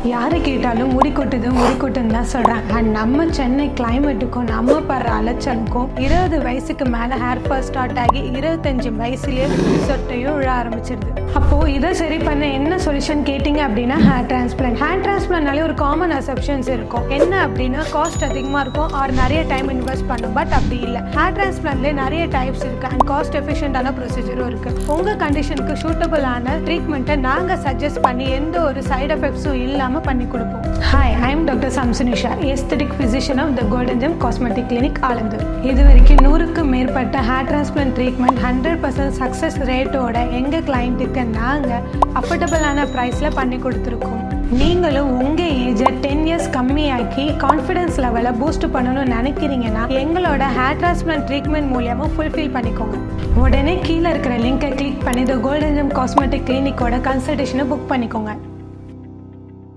யாரை கேட்டாலும் முடி கொட்டுன்னு தான் சொல்கிறாங்க. அண்ட் நம்ம சென்னை கிளைமேட்டுக்கும் நம்ம படுற அலைச்சலுக்கும் 20 வயசுக்கு மேலே ஹேர் ஃபால் ஸ்டார்ட் ஆகி 25 வயசுலேயே சொட்டையும் விழ ஆரம்பிச்சிருது. அப்போது இதை சரி பண்ண என்ன சொல்யூஷன் கேட்டிங்க அப்படின்னா ஹேர் டிரான்ஸ்பிளான்ட்னாலே ஒரு காமன் அசெப்ஷன்ஸ் இருக்கும். என்ன அப்படின்னா காஸ்ட் அதிகமாக இருக்கும் ஆர் நிறைய டைம் இன்வெஸ்ட் பண்ணும். பட் அப்படி இல்லை, ஹேர் டிரான்ஸ்பிளான்ட்லேயே நிறைய டைப்ஸ் இருக்குது அண்ட் காஸ்ட் எஃபிஷியன்டான ப்ரொசீஜரும் இருக்குது. உங்கள் கண்டிஷனுக்கு சூட்டபுளான ட்ரீட்மெண்ட்டை நாங்கள் சஜஸ்ட் பண்ணி எந்த ஒரு சைட் எஃபெக்ட்ஸும் இல்லாமல் பண்ணி கொடுப்போம். Hi, I am doctor Samsunisha, aesthetic physician of the golden gem cosmetic clinic, Alandur. இது வரைக்கும் 100க்கும் மேற்பட்ட ஹேர் டிரான்ஸ்பிளான்ட் ட்ரீட்மெண்ட் 100% சக்ஸஸ் ரேட்டோட எங்கள் கிளைண்ட்டுக்கு நாங்கள் அஃபோர்டபுளான ப்ரைஸில் பண்ணி கொடுத்துருக்கோம். நீங்களும் உங்கள் ஏஜை 10 இயர்ஸ் கம்மியாக்கி கான்ஃபிடன்ஸ் லெவலை பூஸ்ட் பண்ணணும்னு நினைக்கிறீங்கன்னா எங்களோட ஹேர் டிரான்ஸ்பிளான்ட் ட்ரீட்மெண்ட் மூலியமாக ஃபுல்ஃபில் பண்ணிக்கோங்க. உடனே கீழே இருக்கிற லிங்கை கிளிக் பண்ணி த கோல்டன் ஜெம் காஸ்மெட்டிக் கிளினிக்கோட கன்சல்டேஷனை புக் பண்ணிக்கோங்க.